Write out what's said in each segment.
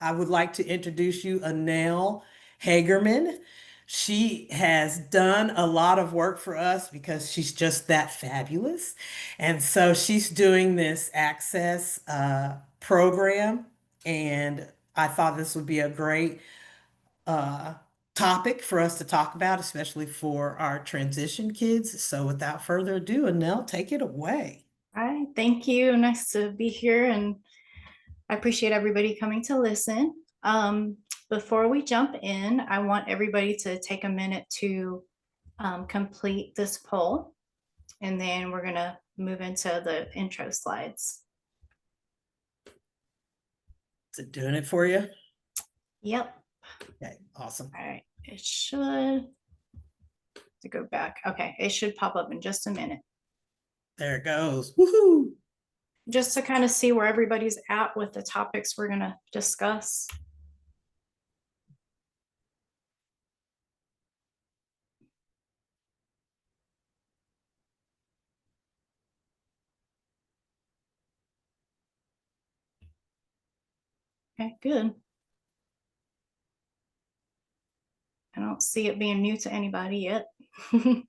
I would like to introduce you Anel Hagerman. She has done a lot of work for us because she's just that fabulous. And so she's doing this Access program, and I thought this would be a great uh, topic for us to talk about, especially for our transition kids. So without further ado, Anel, take it away. Hi, thank you. Nice to be here, and I appreciate everybody coming to listen. Before we jump in, I want everybody to take a minute to complete this poll, and then we're going to move into the intro slides. Is it doing it for you? Yep. Okay, awesome. All right. It should to go back. Okay. It should pop up in just a minute. There it goes. Woohoo! Just to kind of see where everybody's at with the topics we're going to discuss. Okay, good. I don't see it being new to anybody yet. Okay,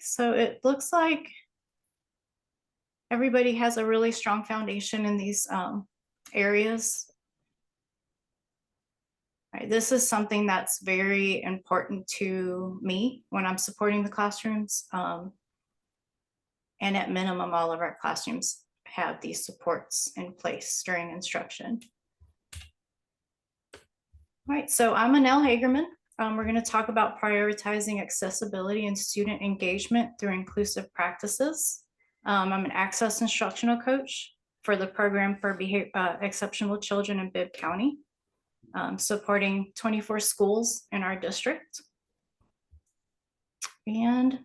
so it looks like everybody has a really strong foundation in these areas. Right, this is something that's very important to me when I'm supporting the classrooms. And at minimum, all of our classrooms have these supports in place during instruction. All right, so I'm Anel Hagerman. We're going to talk about prioritizing accessibility and student engagement through inclusive practices. I'm an Access instructional coach for the program for exceptional children in Bibb County, supporting 24 schools in our district. And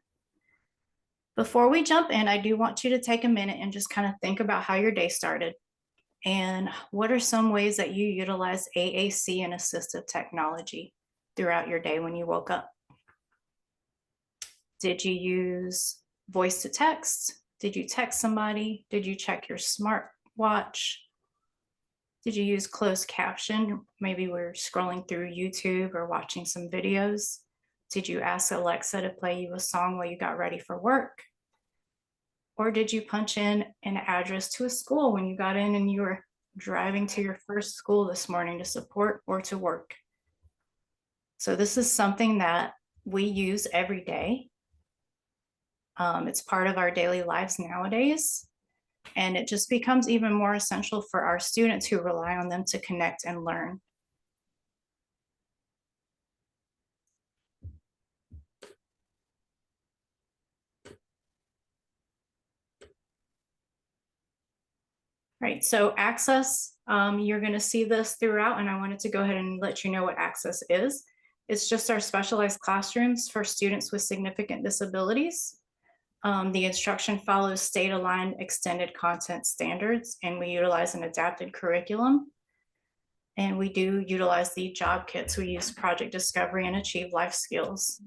before we jump in, I do want you to take a minute and just kind of think about how your day started and what are some ways that you utilize AAC and assistive technology throughout your day when you woke up. Did you use voice to text? Did you text somebody? Did you check your smartwatch? Did you use closed caption? Maybe we're scrolling through YouTube or watching some videos. Did you ask Alexa to play you a song while you got ready for work? Or did you punch in an address to a school when you got in and you were driving to your first school this morning to support or to work? So this is something that we use every day. It's part of our daily lives nowadays, and it just becomes even more essential for our students who rely on them to connect and learn. Right, so Access, you're going to see this throughout, and I wanted to go ahead and let you know what Access is. It's just our specialized classrooms for students with significant disabilities. The instruction follows state-aligned extended content standards, and we utilize an adapted curriculum. And we do utilize the job kits. We use Project Discovery and Achieve Life Skills.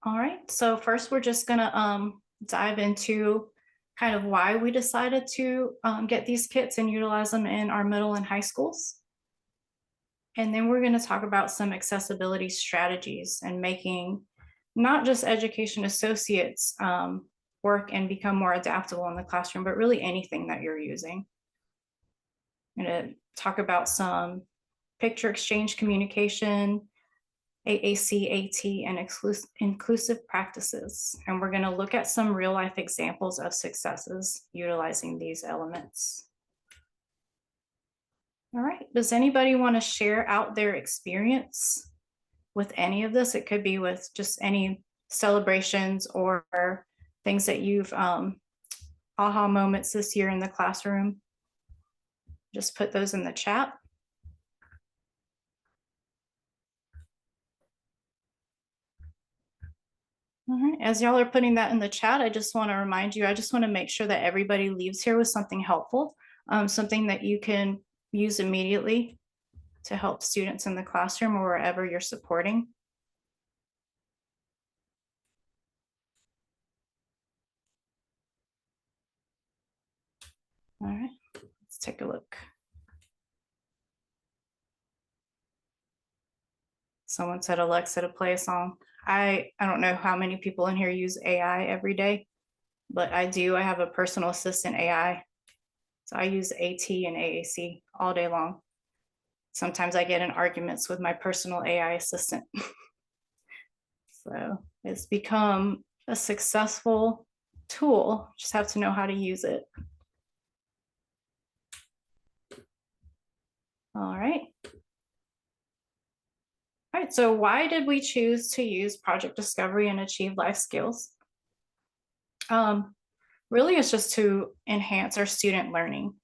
All right, so first we're just gonna dive into kind of why we decided to get these kits and utilize them in our middle and high schools. And then we're gonna talk about some accessibility strategies and making not just education associates work and become more adaptable in the classroom, but really anything that you're using. I'm gonna talk about some picture exchange communication, AAC, AT, and inclusive practices. And we're going to look at some real life examples of successes utilizing these elements. All right, does anybody want to share out their experience with any of this? It could be with just any celebrations or things that you've aha moments this year in the classroom. Just put those in the chat. All right, as y'all are putting that in the chat, I just want to remind you, I just want to make sure that everybody leaves here with something helpful, something that you can use immediately to help students in the classroom or wherever you're supporting. All right, let's take a look. Someone said Alexa to play a song. I don't know how many people in here use AI every day, but I do. I have a personal assistant AI. So I use AT and AAC all day long. Sometimes I get in arguments with my personal AI assistant. So it's become a successful tool. Just have to know how to use it. All right. All right, so why did we choose to use Project Discovery and Achieve Life Skills? Really, it's just to enhance our student learning.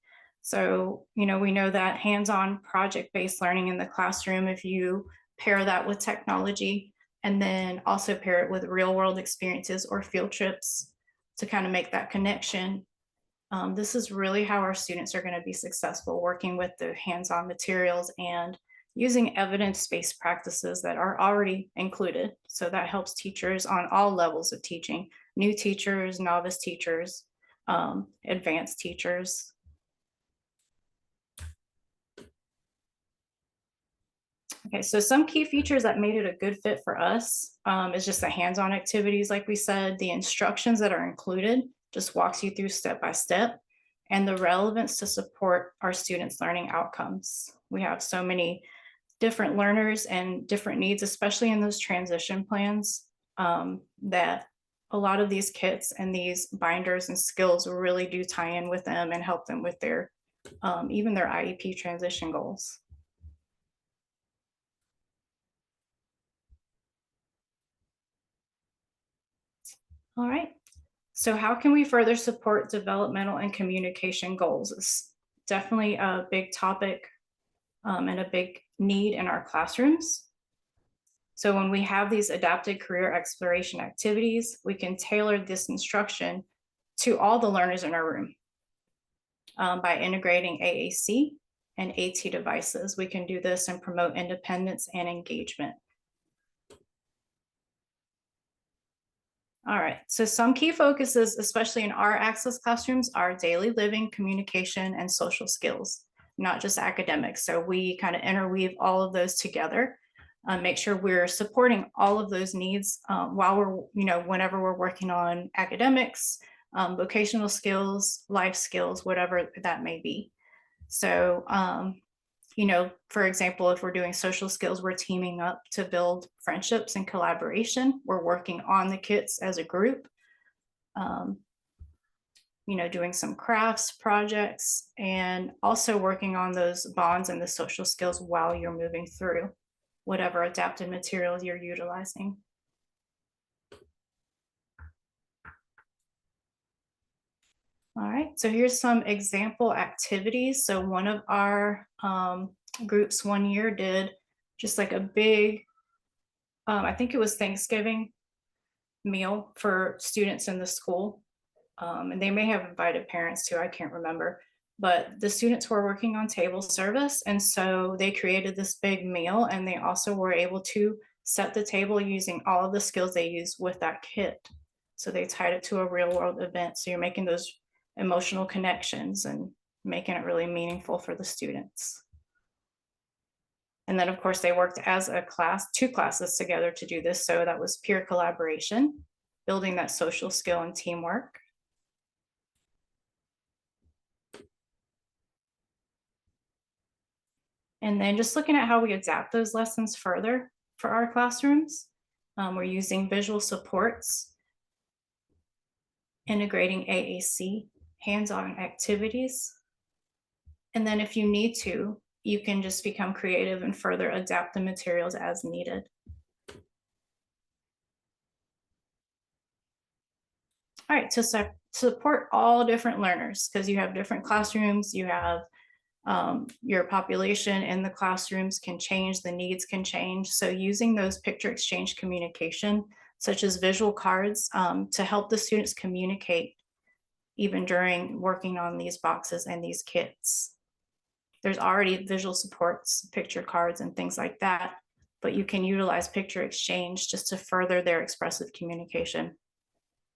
So, we know that hands-on project-based learning in the classroom, if you pair that with technology and then also pair it with real-world experiences or field trips to kind of make that connection, this is really how our students are going to be successful, working with the hands-on materials and using evidence-based practices that are already included. So that helps teachers on all levels of teaching, new teachers, novice teachers, advanced teachers. Okay, so some key features that made it a good fit for us is just the hands-on activities, like we said, the instructions that are included just walks you through step by step, and the relevance to support our students' learning outcomes. We have so many different learners and different needs, especially in those transition plans, that a lot of these kits and these binders and skills really do tie in with them and help them with their even their IEP transition goals. All right, so how can we further support developmental and communication goals? It's definitely a big topic and a big need in our classrooms. So when we have these adapted career exploration activities, we can tailor this instruction to all the learners in our room. By integrating AAC and AT devices, we can do this and promote independence and engagement. All right, so some key focuses, especially in our Access classrooms, are daily living, communication, and social skills, not just academics. So we kind of interweave all of those together, make sure we're supporting all of those needs while we're, whenever we're working on academics, vocational skills, life skills, whatever that may be. So, for example, if we're doing social skills, we're teaming up to build friendships and collaboration. We're working on the kits as a group, doing some crafts projects, and also working on those bonds and the social skills while you're moving through whatever adapted materials you're utilizing. All right, so here's some example activities. So one of our groups one year did just like a big, I think it was Thanksgiving meal for students in the school. And they may have invited parents too, I can't remember. But the students were working on table service. And so they created this big meal, and they also were able to set the table using all of the skills they used with that kit. So they tied it to a real world event. So you're making those emotional connections and making it really meaningful for the students. And then of course they worked as a class, 2 classes together to do this. So that was peer collaboration, building that social skill and teamwork. And then just looking at how we adapt those lessons further for our classrooms. We're using visual supports, integrating AAC, hands-on activities. And then if you need to, you can just become creative and further adapt the materials as needed. All right, to support all different learners, because you have different classrooms, you have your population in the classrooms can change, the needs can change. So using those picture exchange communication, such as visual cards, to help the students communicate even during working on these boxes and these kits. There's already visual supports, picture cards and things like that, but you can utilize picture exchange just to further their expressive communication.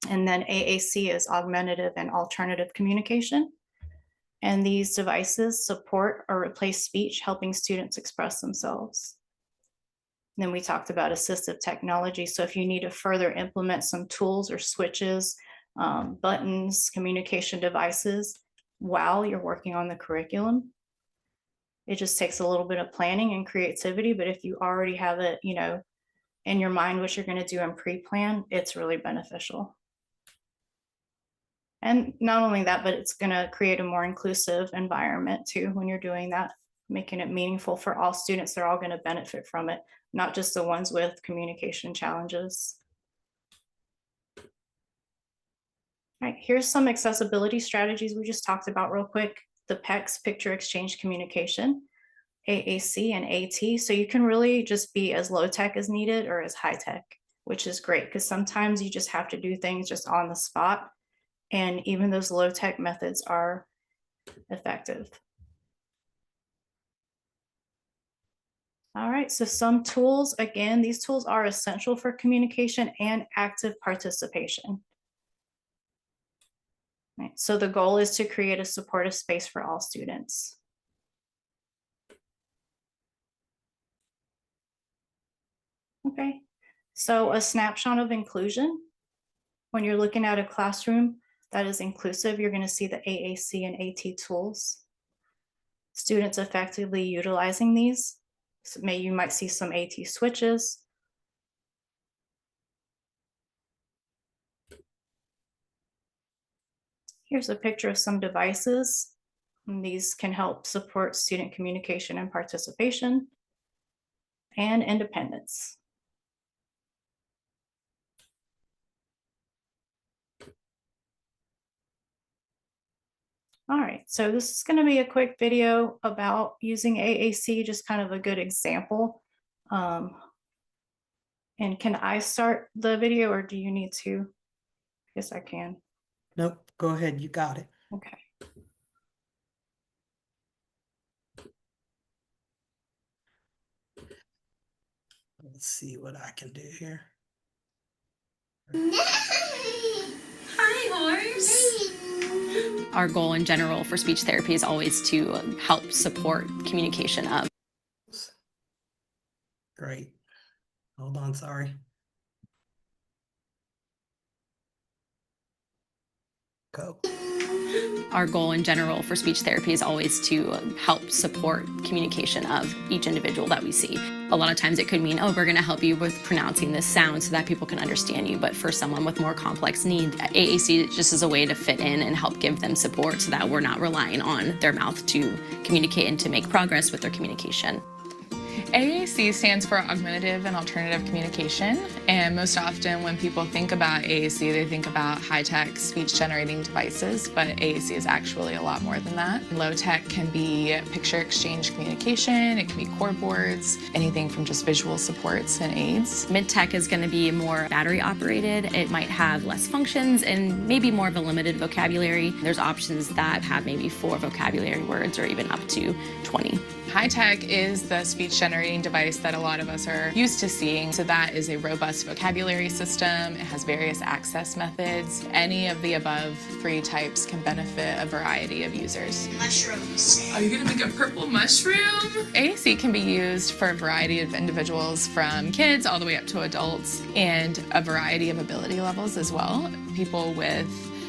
And then AAC is augmentative and alternative communication. And these devices support or replace speech, helping students express themselves. And then we talked about assistive technology. So if you need to further implement some tools or switches, buttons, communication devices while you're working on the curriculum, it just takes a little bit of planning and creativity. But if you already have it, in your mind what you're going to do and pre-plan, it's really beneficial. And not only that, but it's going to create a more inclusive environment too when you're doing that, making it meaningful for all students. They're all going to benefit from it, not just the ones with communication challenges. All right, here's some accessibility strategies we just talked about real quick. The PECS, Picture Exchange Communication, AAC and AT. So you can really just be as low tech as needed or as high tech, which is great because sometimes you just have to do things just on the spot. And even those low tech methods are effective. All right, so some tools, again, these tools are essential for communication and active participation. Right, so the goal is to create a supportive space for all students. Okay, so a snapshot of inclusion. When you're looking at a classroom that is inclusive, you're going to see the AAC and AT tools. Students effectively utilizing these. So you might see some AT switches. Here's a picture of some devices. And these can help support student communication and participation and independence. All right, so this is going to be a quick video about using AAC, just kind of a good example. And can I start the video or do you need to? Yes, I can. Nope, go ahead, you got it. Okay. Let's see what I can do here. Hi, horse. Our goal in general for speech therapy is always to help support communication of. Great. Hold on, sorry. Go. Our goal in general for speech therapy is always to help support communication of each individual that we see. A lot of times it could mean, oh, we're going to help you with pronouncing this sound so that people can understand you. But for someone with more complex needs, AAC just is a way to fit in and help give them support so that we're not relying on their mouth to communicate and to make progress with their communication. AAC stands for Augmentative and Alternative Communication, and most often when people think about AAC, they think about high-tech speech-generating devices, but AAC is actually a lot more than that. Low-tech can be picture exchange communication, it can be cord boards, anything from just visual supports and aids. Mid-tech is going to be more battery-operated. It might have less functions and maybe more of a limited vocabulary. There's options that have maybe 4 vocabulary words or even up to 20. High-tech is the speech-generating device that a lot of us are used to seeing. So that is a robust vocabulary system. It has various access methods. Any of the above 3 types can benefit a variety of users. Mushrooms. Are you gonna make a purple mushroom? AAC can be used for a variety of individuals, from kids all the way up to adults, and a variety of ability levels as well. People with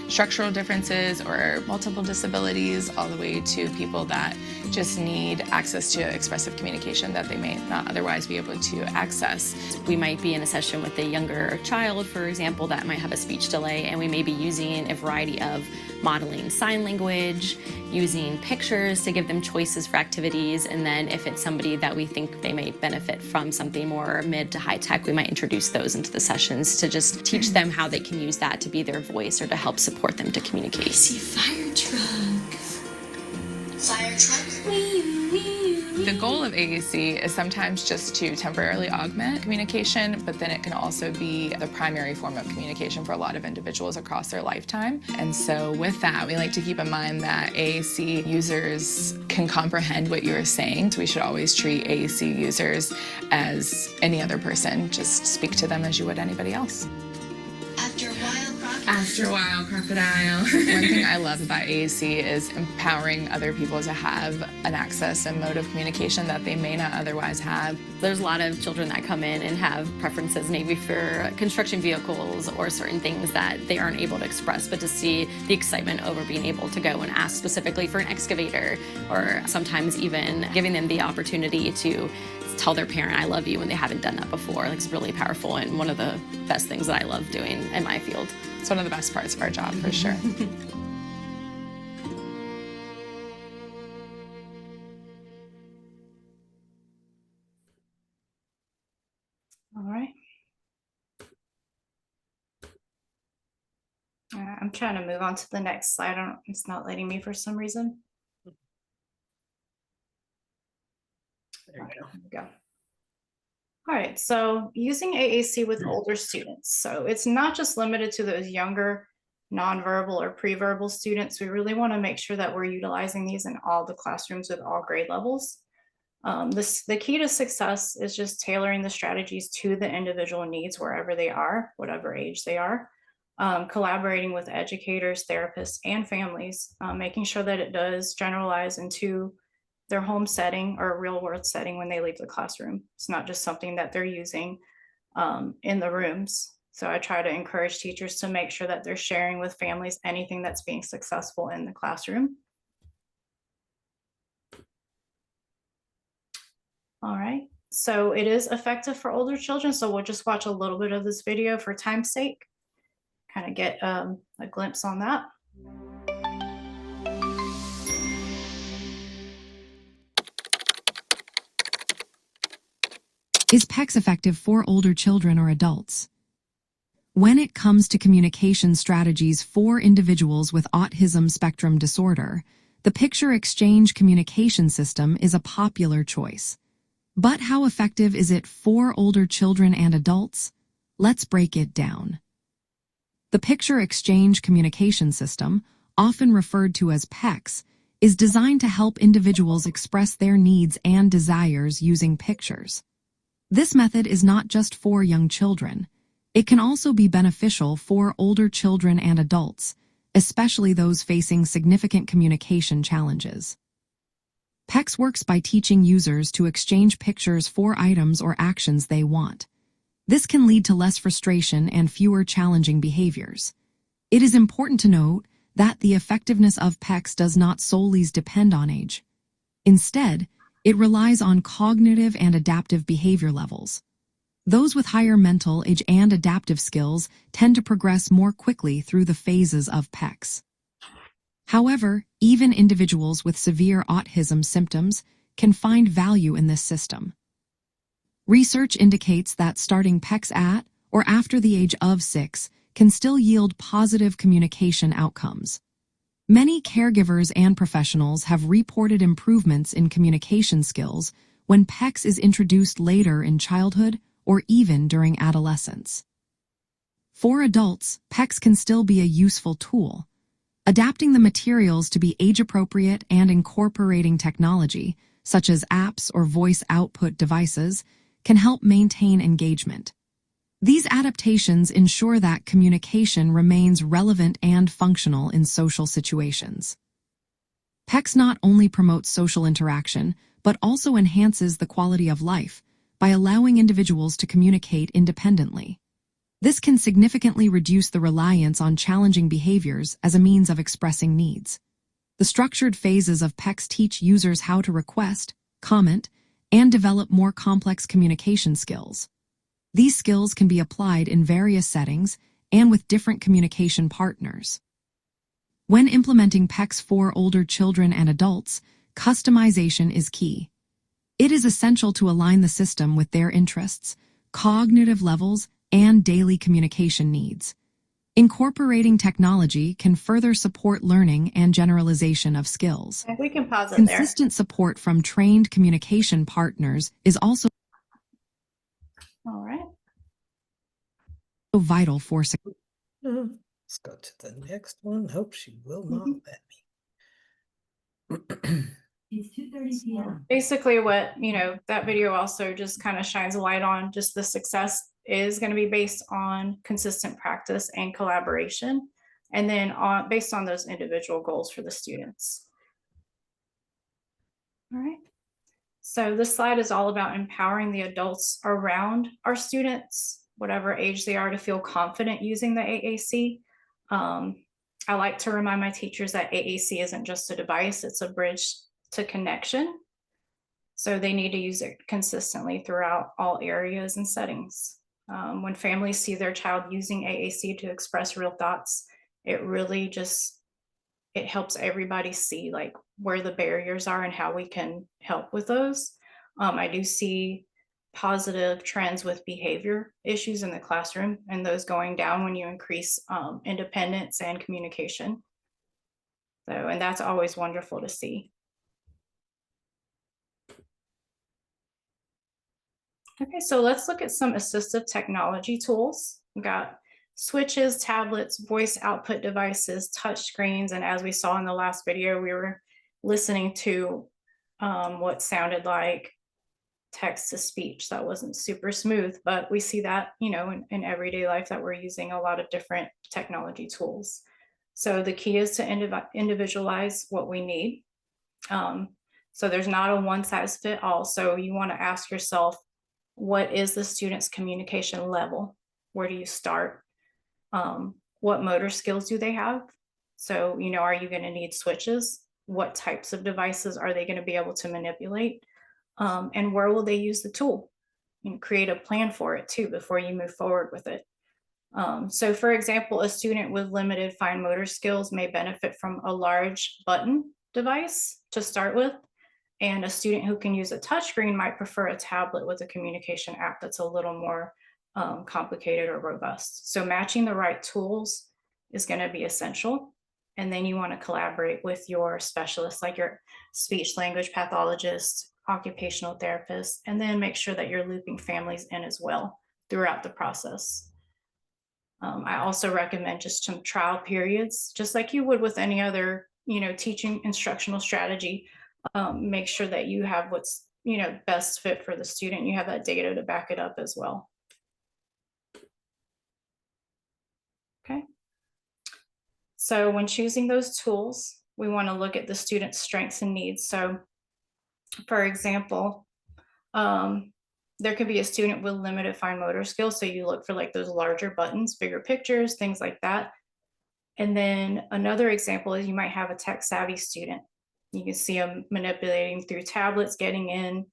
structural differences or multiple disabilities, all the way to people that just need access to expressive communication that they may not otherwise be able to access. We might be in a session with a younger child, for example, that might have a speech delay, and we may be using a variety of modeling sign language, using pictures to give them choices for activities, and then if it's somebody that we think they may benefit from something more mid to high tech, we might introduce those into the sessions to just teach them how they can use that to be their voice or to help support them to communicate. I see fire truck. Fire truck. The goal of AAC is sometimes just to temporarily augment communication, but then it can also be the primary form of communication for a lot of individuals across their lifetime. And so with that, we like to keep in mind that AAC users can comprehend what you're saying. So we should always treat AAC users as any other person. Just speak to them as you would anybody else. After a while, Croc After a while, crocodile. One thing I love about AAC is empowering other people to have an access and mode of communication that they may not otherwise have. There's a lot of children that come in and have preferences maybe for construction vehicles or certain things that they aren't able to express, but to see the excitement over being able to go and ask specifically for an excavator, or sometimes even giving them the opportunity to tell their parent I love you when they haven't done that before. Like, it's really powerful and one of the best things that I love doing in my field. It's one of the best parts of our job, for sure. All right. I'm trying to move on to the next slide. It's not letting me for some reason. There you go. There we go. All right, so using AAC with older students. So it's not just limited to those younger nonverbal or pre-verbal students. We really want to make sure that we're utilizing these in all the classrooms with all grade levels. The key to success is just tailoring the strategies to the individual needs wherever they are, whatever age they are. Collaborating with educators, therapists, and families, making sure that it does generalize into their home setting or real world setting when they leave the classroom. It's not just something that they're using in the rooms. So I try to encourage teachers to make sure that they're sharing with families anything that's being successful in the classroom. All right, so it is effective for older children. So we'll just watch a little bit of this video for time's sake, kind of get a glimpse on that. Is PECS effective for older children or adults? When it comes to communication strategies for individuals with autism spectrum disorder, the picture exchange communication system is a popular choice. But how effective is it for older children and adults? Let's break it down. The picture exchange communication system, often referred to as PECS, is designed to help individuals express their needs and desires using pictures. This method is not just for young children. It can also be beneficial for older children and adults, especially those facing significant communication challenges. PECS works by teaching users to exchange pictures for items or actions they want. This can lead to less frustration and fewer challenging behaviors. It is important to note that the effectiveness of PECS does not solely depend on age. Instead, it relies on cognitive and adaptive behavior levels. Those with higher mental age and adaptive skills tend to progress more quickly through the phases of PECS. However, even individuals with severe autism symptoms can find value in this system. Research indicates that starting PECS at or after the age of 6 can still yield positive communication outcomes. Many caregivers and professionals have reported improvements in communication skills when PECS is introduced later in childhood or even during adolescence. For adults, PECS can still be a useful tool. Adapting the materials to be age-appropriate and incorporating technology, such as apps or voice output devices, can help maintain engagement. These adaptations ensure that communication remains relevant and functional in social situations. PECS not only promotes social interaction, but also enhances the quality of life by allowing individuals to communicate independently. This can significantly reduce the reliance on challenging behaviors as a means of expressing needs. The structured phases of PECS teach users how to request, comment, and develop more complex communication skills. These skills can be applied in various settings and with different communication partners. When implementing PECS for older children and adults, customization is key. It is essential to align the system with their interests, cognitive levels, and daily communication needs. Incorporating technology can further support learning and generalization of skills. We can pause it there. Consistent support from trained communication partners is also All right. vital for success. Let's go to the next one. Hope she will not let me. It's 2:30 p.m. Basically what, that video also just kind of shines a light on just the success is going to be based on consistent practice and collaboration, and then based on those individual goals for the students. All right. So this slide is all about empowering the adults around our students, whatever age they are, to feel confident using the AAC. I like to remind my teachers that AAC isn't just a device, it's a bridge to connection. So they need to use it consistently throughout all areas and settings. When families see their child using AAC to express real thoughts, it really just, it helps everybody see like where the barriers are and how we can help with those. I do see positive trends with behavior issues in the classroom, and those going down when you increase independence and communication. So, and that's always wonderful to see. Okay, so let's look at some assistive technology tools. We've got switches, tablets, voice output devices, touch screens, and as we saw in the last video, we were listening to what sounded like text to speech. That wasn't super smooth, but we see that, you know, in everyday life that we're using a lot of different technology tools. So the key is to individualize what we need. So there's not a one size fit all. So you want to ask yourself, what is the student's communication level? Where do you start? What motor skills do they have? So, you know, are you going to need switches? What types of devices are they going to be able to manipulate? And where will they use the tool? And create a plan for it too before you move forward with it. So for example, a student with limited fine motor skills may benefit from a large button device to start with. And a student who can use a touchscreen might prefer a tablet with a communication app that's a little more complicated or robust. So matching the right tools is going to be essential. And then you want to collaborate with your specialists, like your speech language pathologist, occupational therapist, and then make sure that you're looping families in as well throughout the process. I also recommend just some trial periods, just like you would with any other, you know, teaching instructional strategy. Make sure that you have what's, you know, best fit for the student. You have that data to back it up as well. Okay. So when choosing those tools, we want to look at the student's strengths and needs. So for example, there could be a student with limited fine motor skills. So you look for like those larger buttons, bigger pictures, things like that. And then another example is you might have a tech savvy student. You can see them manipulating through tablets, getting in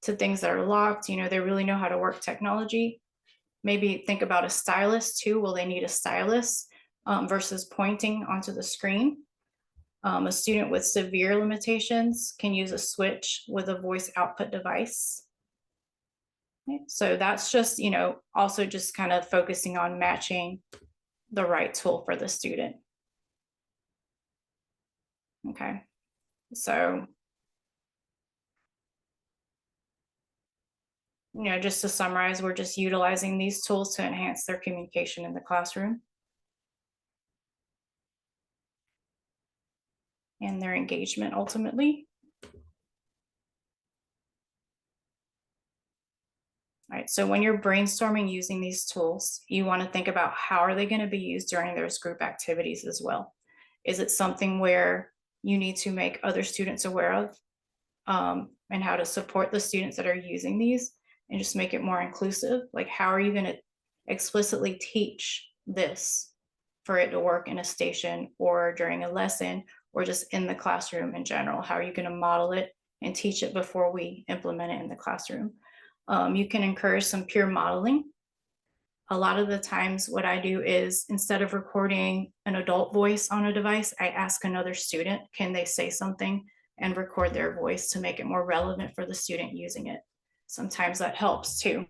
to things that are locked. You know, they really know how to work technology. Maybe think about a stylus too. Will they need a stylus versus pointing onto the screen? A student with severe limitations can use a switch with a voice output device. Okay. So that's just, you know, also just kind of focusing on matching the right tool for the student. Okay. So, you know, just to summarize, we're just utilizing these tools to enhance their communication in the classroom and their engagement ultimately. All right, so when you're brainstorming using these tools, you want to think about how are they going to be used during those group activities as well. Is it something where you need to make other students aware of and how to support the students that are using these and just make it more inclusive? Like, how are you going to explicitly teach this for it to work in a station or during a lesson or just in the classroom in general? How are you going to model it and teach it before we implement it in the classroom? You can encourage some peer modeling. A lot of the times what I do is instead of recording an adult voice on a device, I ask another student, can they say something and record their voice to make it more relevant for the student using it. Sometimes that helps too.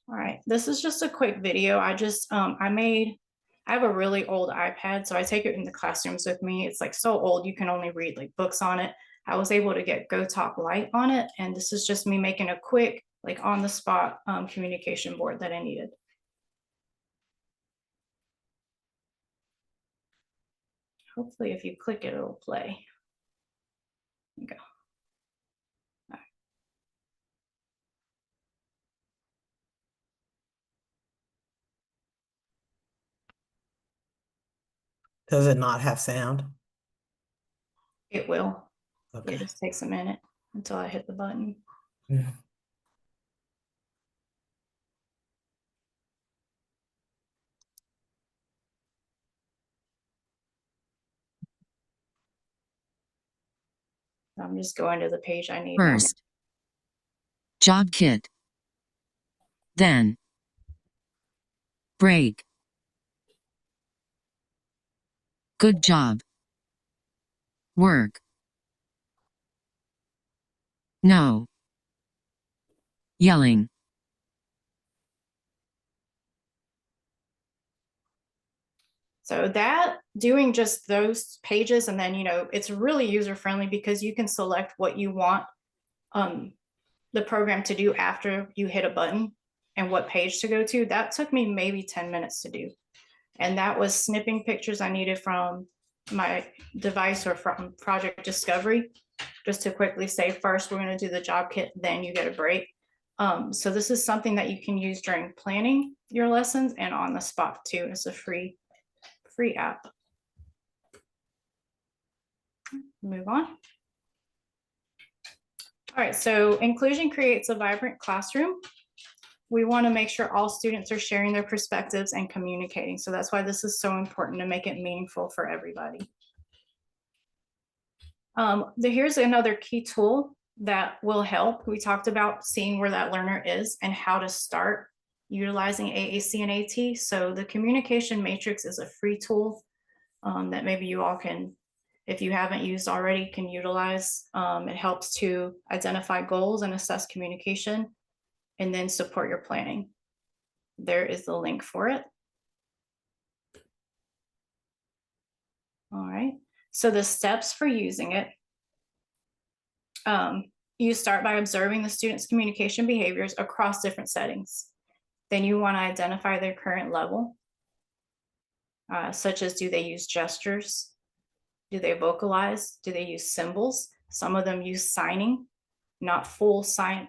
All right, this is just a quick video. I have a really old iPad, so I take it in the classrooms with me. It's like so old, you can only read like books on it. I was able to get GoTalk Lite on it, and this is just me making a quick, like on the spot communication board that I needed. Hopefully if you click it, it'll play. There you go. Does it not have sound? It will. Okay. It just takes a minute until I hit the button. Mm. I'm just going to the page I need now. First, job kit. Then, break. Good job. Work. No. Yelling. So that doing just those pages, and then, it's really user friendly because you can select what you want the program to do after you hit a button and what page to go to. That took me maybe 10 minutes to do. And that was snipping pictures I needed from my device or from Project Discovery, just to quickly say, first, we're going to do the job kit, then you get a break. So this is something that you can use during planning your lessons and on the spot too. It's a free app. Move on. All right, so inclusion creates a vibrant classroom. We want to make sure all students are sharing their perspectives and communicating. So that's why this is so important, to make it meaningful for everybody. Here's another key tool that will help. We talked about seeing where that learner is and how to start utilizing AAC and AT. So the communication matrix is a free tool that maybe you all can, if you haven't used already, can utilize. It helps to identify goals and assess communication, and then support your planning. There is the link for it. All right, so the steps for using it. You start by observing the students' communication behaviors across different settings. Then you want to identify their current level, such as, do they use gestures? Do they vocalize? Do they use symbols? Some of them use signing, not full sign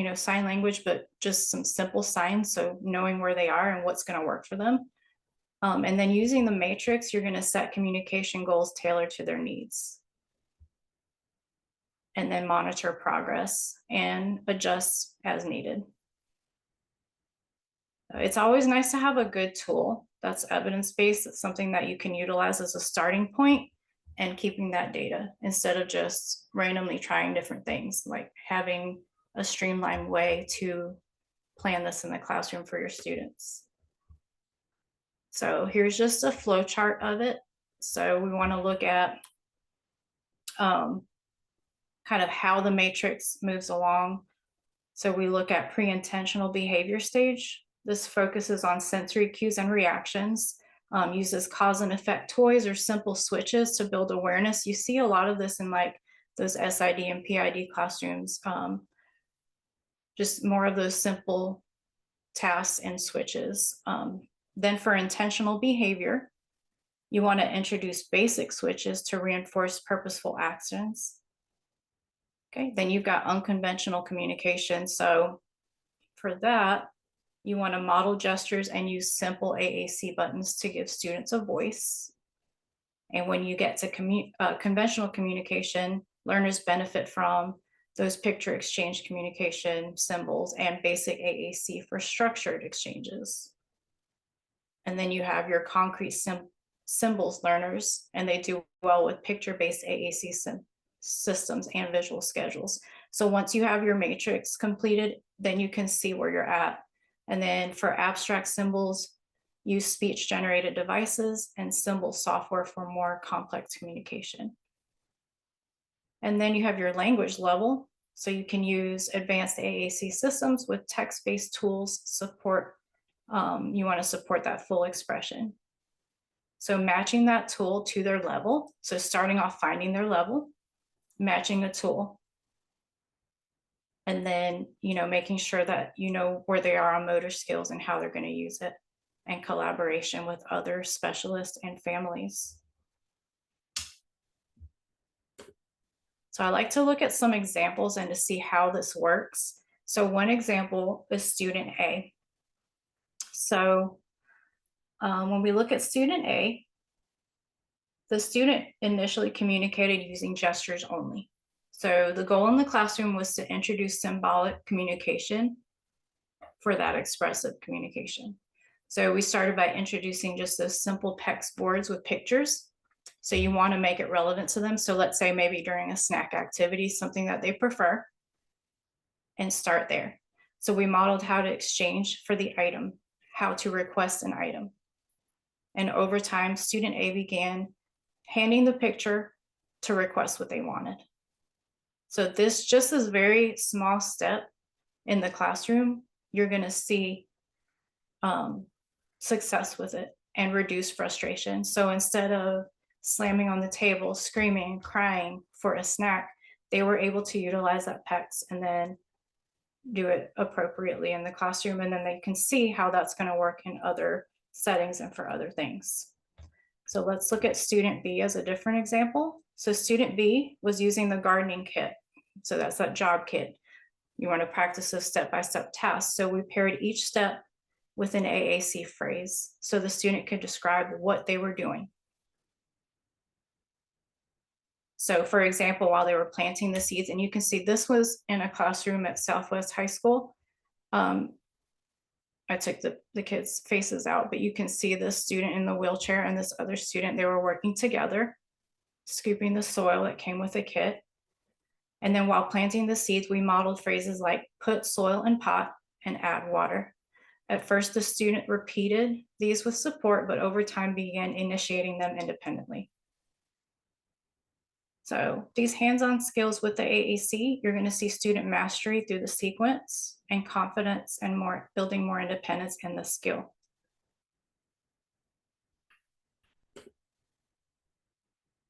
language, but just some simple signs. So knowing where they are and what's going to work for them. And then using the matrix, you're going to set communication goals tailored to their needs. And then monitor progress and adjust as needed. It's always nice to have a good tool that's evidence-based. It's something that you can utilize as a starting point and keeping that data instead of just randomly trying different things, like having a streamlined way to plan this in the classroom for your students. So here's just a flow chart of it. So we want to look at kind of how the matrix moves along. So we look at pre-intentional behavior stage. This focuses on sensory cues and reactions, uses cause and effect toys or simple switches to build awareness. You see a lot of this in like those SID and PID classrooms, just more of those simple tasks and switches. Then for intentional behavior, you want to introduce basic switches to reinforce purposeful actions. Okay, then you've got unconventional communication. So for that, you want to model gestures and use simple AAC buttons to give students a voice. And when you get to conventional communication, learners benefit from those picture exchange communication symbols and basic AAC for structured exchanges. And then you have your concrete symbols learners, and they do well with picture-based AAC systems and visual schedules. So once you have your matrix completed, then you can see where you're at. And then for abstract symbols, use speech-generated devices and symbol software for more complex communication. And then you have your language level. So you can use advanced AAC systems with text-based tools support. You want to support that full expression. So matching that tool to their level. So starting off finding their level, matching a tool, and then, making sure that you know where they are on motor skills and how they're going to use it, and collaboration with other specialists and families. So I like to look at some examples and to see how this works. So one example is student A. So when we look at student A, The student initially communicated using gestures only. So the goal in the classroom was to introduce symbolic communication for that expressive communication. So we started by introducing just those simple PEX boards with pictures. So you want to make it relevant to them. So let's say maybe during a snack activity, something that they prefer, and start there. So we modeled how to exchange for the item, how to request an item. And over time, student A began handing the picture to request what they wanted. So just this very small step in the classroom, you're going to see success with it and reduce frustration. So instead of slamming on the table, screaming, crying for a snack, they were able to utilize that PEX and then do it appropriately in the classroom. And then they can see how that's going to work in other settings and for other things. So let's look at student B as a different example. So student B was using the gardening kit. So that's that job kit. You want to practice those step-by-step tasks. So we paired each step with an AAC phrase so the student could describe what they were doing. So for example, while they were planting the seeds, and you can see this was in a classroom at Southwest High School. I took the kids' faces out, but you can see this student in the wheelchair and this other student, they were working together, scooping the soil that came with the kit. And then while planting the seeds, we modeled phrases like put soil in pot and add water. At first, the student repeated these with support, but over time began initiating them independently. So these hands-on skills with the AAC, you're going to see student mastery through the sequence and confidence and building more independence in the skill.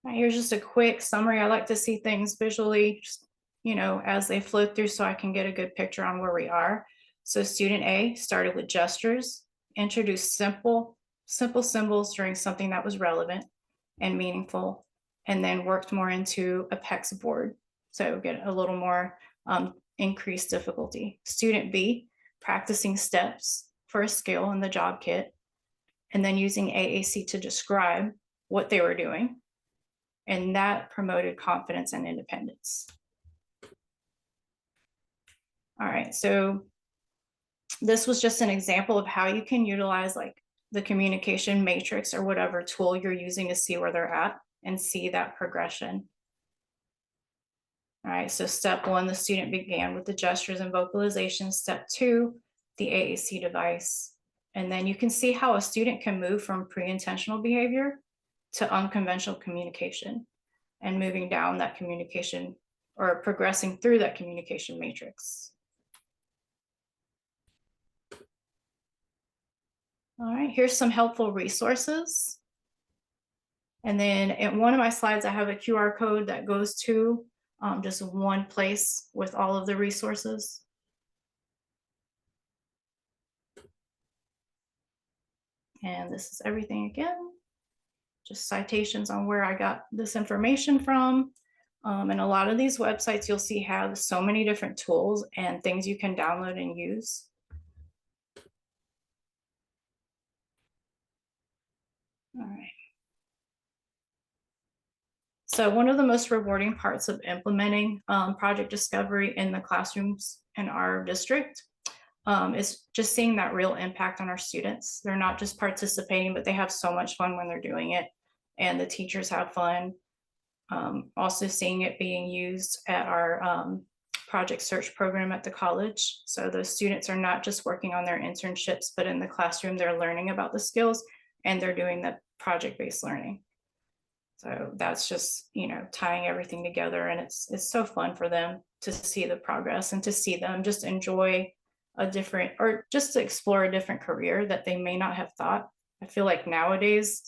Now, here's just a quick summary. I like to see things visually, just, as they flow through so I can get a good picture on where we are. So student A started with gestures, introduced simple symbols during something that was relevant and meaningful, and then worked more into a PEX board. So get a little more increased difficulty. Student B, practicing steps for a skill in the job kit, and then using AAC to describe what they were doing. And that promoted confidence and independence. All right, so this was just an example of how you can utilize like the communication matrix or whatever tool you're using to see where they're at and see that progression. All right, so step 1, the student began with the gestures and vocalization. Step 2, the AAC device. And then you can see how a student can move from pre-intentional behavior to unconventional communication and moving down that communication or progressing through that communication matrix. All right, here's some helpful resources. And then in one of my slides, I have a QR code that goes to just one place with all of the resources. And this is everything again, just citations on where I got this information from. And a lot of these websites you'll see have so many different tools and things you can download and use. All right. So one of the most rewarding parts of implementing Project Discovery in the classrooms in our district is just seeing that real impact on our students. They're not just participating, but they have so much fun when they're doing it, and the teachers have fun. Also seeing it being used at our Project Search program at the college. So those students are not just working on their internships, but in the classroom, they're learning about the skills and they're doing the project-based learning. So that's just, tying everything together, and it's so fun for them to see the progress and to see them just enjoy a different, or just to explore a different career that they may not have thought. I feel like nowadays,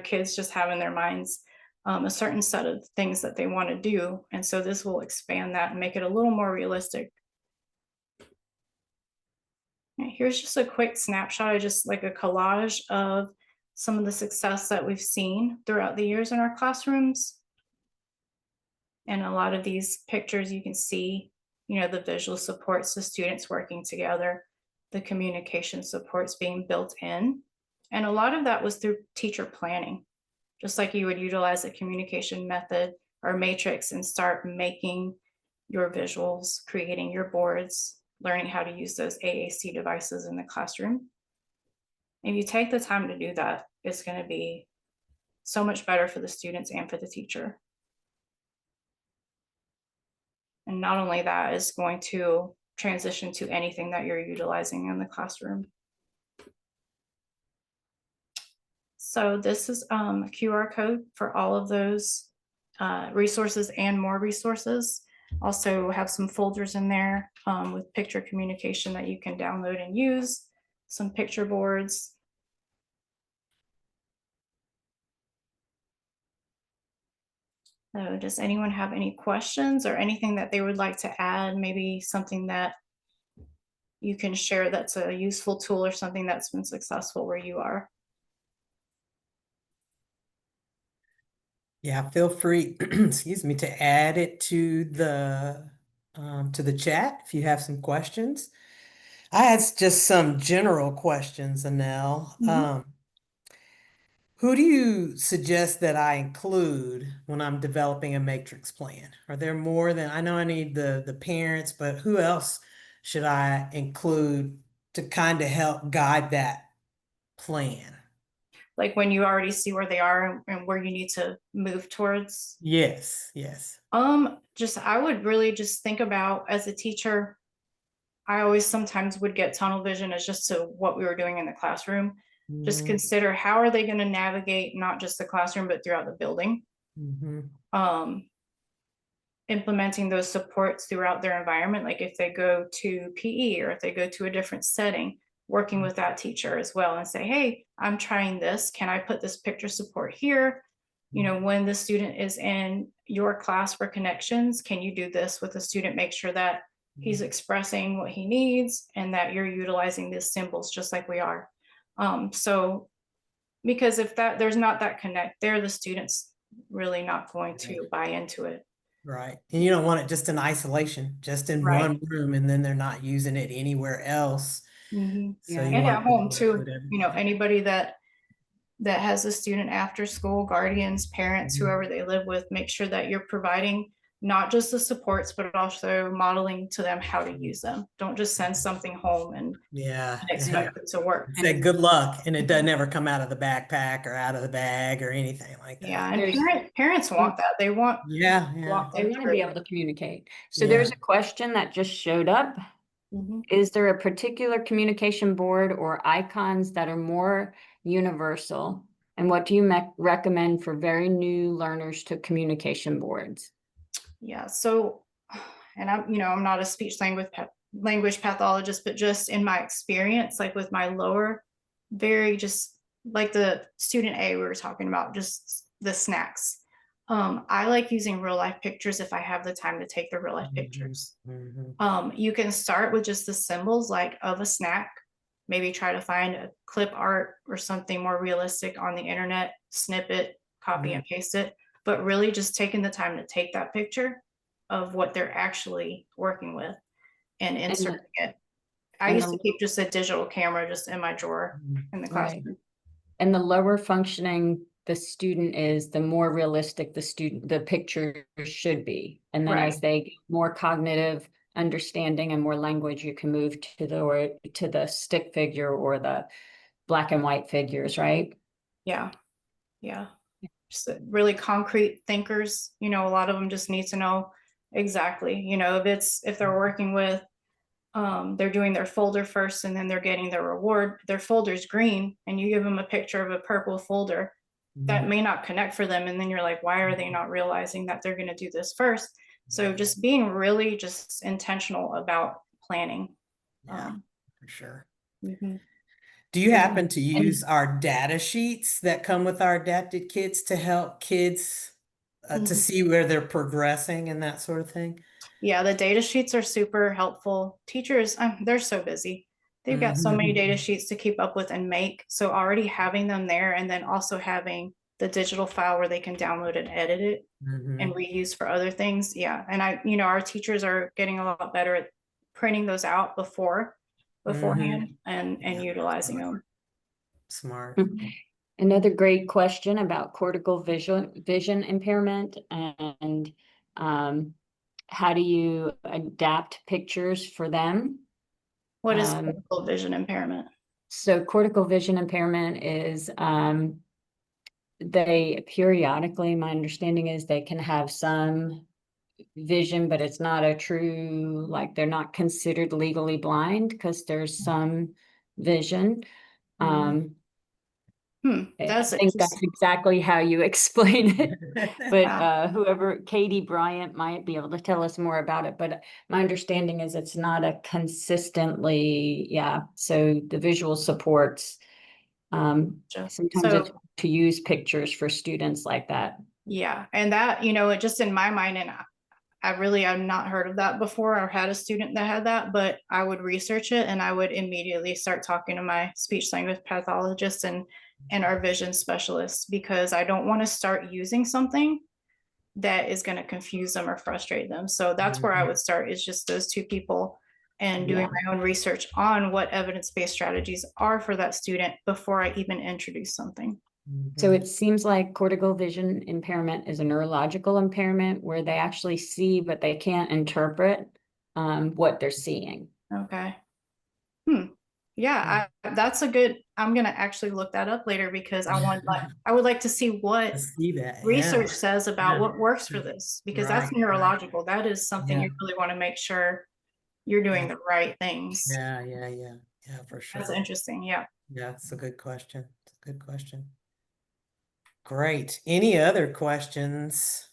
kids just have in their minds a certain set of things that they want to do. And so this will expand that and make it a little more realistic. Here's just a quick snapshot of just like a collage of some of the success that we've seen throughout the years in our classrooms. And a lot of these pictures, you can see, the visual supports, the students working together, the communication supports being built in. And a lot of that was through teacher planning. just like you would utilize a communication method or matrix and start making your visuals, creating your boards, learning how to use those AAC devices in the classroom. If you take the time to do that, it's going to be so much better for the students and for the teacher. And not only that, it's going to transition to anything that you're utilizing in the classroom. So this is a QR code for all of those resources and more resources. Also have some folders in there with picture communication that you can download and use, some picture boards. So does anyone have any questions or anything that they would like to add? Maybe something that you can share that's a useful tool or something that's been successful where you are. Yeah, feel free, excuse me, to add it to the chat if you have some questions. I had just some general questions, Anel. Mhm. Who do you suggest that I include when I'm developing a matrix plan? Are there more than, I know I need the parents, but who else should I include to kind of help guide that plan? Like when you already see where they are and where you need to move towards. Yes, yes. Just I would really just think about as a teacher, I always sometimes would get tunnel vision as just to what we were doing in the classroom. Just Mhm, consider how are they going to navigate not just the classroom, but throughout the building. mhm, Implementing those supports throughout their environment, like if they go to PE or if they go to a different setting, working with that teacher as well and say, hey, I'm trying this. Can I put this picture support here? You know, when the student is in your class for connections, can you do this with the student? Make sure that he's expressing what he needs and that you're utilizing these symbols just like we are. So because if that there's not that connect there, the student's really not going to buy into it. Right. And you don't want it just in isolation, just in Right. one room, and then they're not using it anywhere else. Mhm. So Yeah. you And want at to home work too, with you know, everybody. anybody that has a student after school, guardians, parents, Mhm. whoever they live with, make sure that you're providing not just the supports, but also modeling to them how to use them. Don't just send something home and Yeah. expect it to work. Say good luck, and it doesn't ever come out of the backpack or out of the bag or anything like Yeah, that. and parents want that. They want Yeah, yeah. walk They them want to be through. able to communicate. So Yeah. there's a question that just showed up. Mhm. Is there a particular communication board or icons that are more universal? And what do you recommend for very new learners to communication boards? Yeah, so, and I'm not a speech language pathologist, but just in my experience, like with my lower, very just like the student A we were talking about, just the snacks. I like using real life pictures if I have the time to take the real life pictures. Mhm. You can start with just the symbols like of a snack, maybe try to find a clip art or something more realistic on the internet, snip it, copy and paste it, but really just taking the time to take that picture of what they're actually working with and inserting it. I and used the- to keep just a digital camera just in my drawer in the Right. classroom. And the lower functioning the student is, the more realistic the picture should be. And then as they get more cognitive understanding and more language, you can move to the stick figure or the black and white figures, right? Yeah, yeah. Just really concrete thinkers, a lot of them just need to know exactly, if they're working with they're doing their folder first and then they're getting their reward. Their folder's green and you give them a picture of a purple folder that may not connect for them. And then you're like, why are they not realizing that they're going to do this first? So just being really just intentional about planning. Yeah, for sure. Mhm. Do you happen to And- use our data sheets that come with our adapted kits to help kids to Mhm. see where they're progressing and that sort of thing? Yeah, the data sheets are super helpful. Teachers, they're so busy. They've got so many data sheets to keep up with and make. So already having them there and then also having the digital file where they can download and edit it and reuse for other things. Yeah. And our teachers are getting a lot better at printing those out beforehand and Yeah, utilizing them. smart. And Another great question about cortical vision impairment and how do you adapt pictures for them? What is Um, cortical vision impairment? So cortical vision impairment is they periodically, my understanding is they can have some vision, but it's not a true, like they're not considered legally blind because there's some vision. Um, I That's think that's interesting. exactly how you explain it. But Wow. whoever, Katie Bryant might be able to tell us more about it. But my understanding is it's not a consistently, yeah. So the visual supports, sometimes it's So to use pictures for students like that. yeah, and that, it just in my mind, and I really have not heard of that before or had a student that had that, but I would research it and I would immediately start talking to my speech language pathologist and our vision specialists, because I don't want to start using something that is going to confuse them or frustrate them. So that's where I would start, is just those two people and doing Yeah. my own research on what evidence-based strategies are for that student before I even introduce something. So it seems like cortical vision impairment is a neurological impairment where they actually see, but they can't interpret what they're seeing. Okay. Yeah, that's a good, I'm gonna actually look that up later, because I would like to see what I see that. research Yeah. says about Yeah. what works for this, because Right, that's right. neurological. That is something Yeah. you really want to make sure you're doing the right things. Yeah, for That's sure. interesting. Yeah. Yeah, it's a good question. It's a good question. Great. Any other questions?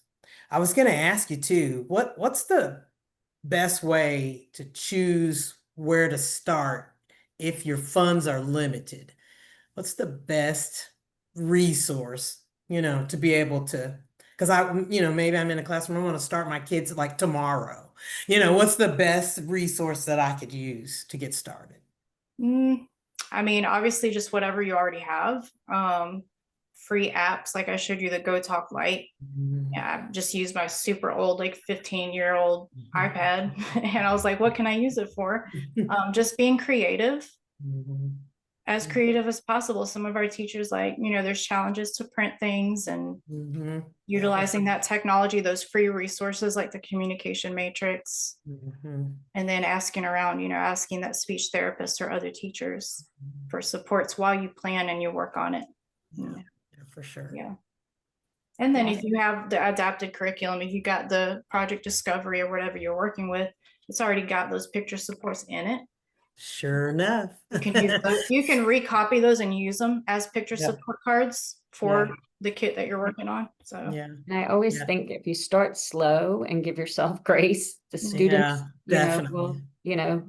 I was gonna ask you too, what's the best way to choose where to start if your funds are limited? What's the best resource, to be able to, because maybe I'm in a classroom, I want to start my kids like tomorrow. What's the best resource that I could use to get started? I mean, obviously just whatever you already have. Free apps, like I showed you the Go Talk Lite. Yeah, I just used my super old, like 15-year-old iPad. And I was like, what can I use it for? Just being creative, as creative as possible. Some of our teachers, like, there's challenges to print things, and utilizing that technology, those free resources like the communication matrix, and then asking around, asking that speech therapist or other teachers for supports while you plan and you work on it. Yeah, for sure. Yeah. And then if you have the adapted curriculum, if you got the project discovery or whatever you're working with, it's already got those picture supports in it. Sure enough. You can use those, you can recopy those and use them as picture Yeah. support cards for Yeah. the kit that you're working on. So Yeah. And I always Yeah. think if you start slow and give yourself grace, the students, definitely.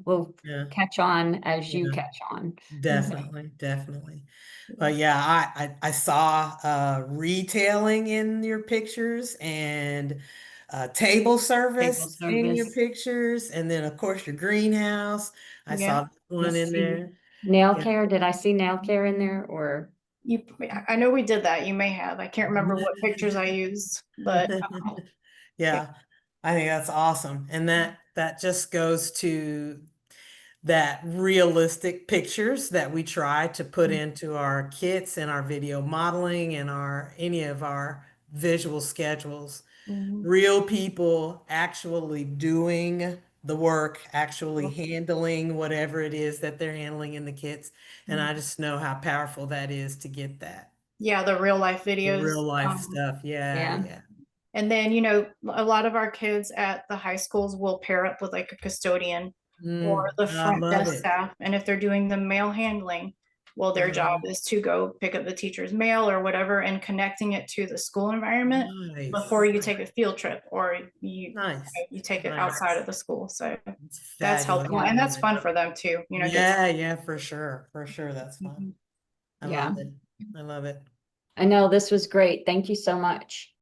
will Yeah. catch on as you Yeah. catch on. Definitely. But yeah, I saw retailing in your pictures, and table service in your service. pictures, and then of course your greenhouse. I yeah, saw one in there. Nail Yeah. care, did I see nail care in there or? I know we did that. You may have. I can't remember what pictures I used, but Yeah, I think that's awesome. And that just goes to that realistic pictures that we try to put into our kits and our video modeling and any of our visual schedules. Real people actually doing the work, actually handling whatever it is that they're handling in the kits. And I just know how powerful that is to get that. yeah, the real life The videos. real life stuff. Yeah. Yeah. And then, a lot of our kids at the high schools will pair up with like a custodian or the I front love desk it. staff. And if they're doing the mail handling, well, their job is to go pick up the teacher's mail or whatever and connecting it to the school environment Nice. before you take a field trip or you Nice. take it Nice. outside of the school. So It's that's fabulous. helpful. And that's fun for them too. Yeah, for sure. For sure. That's fun. I Yeah. love it. I love it. I know this was great. Thank you so much.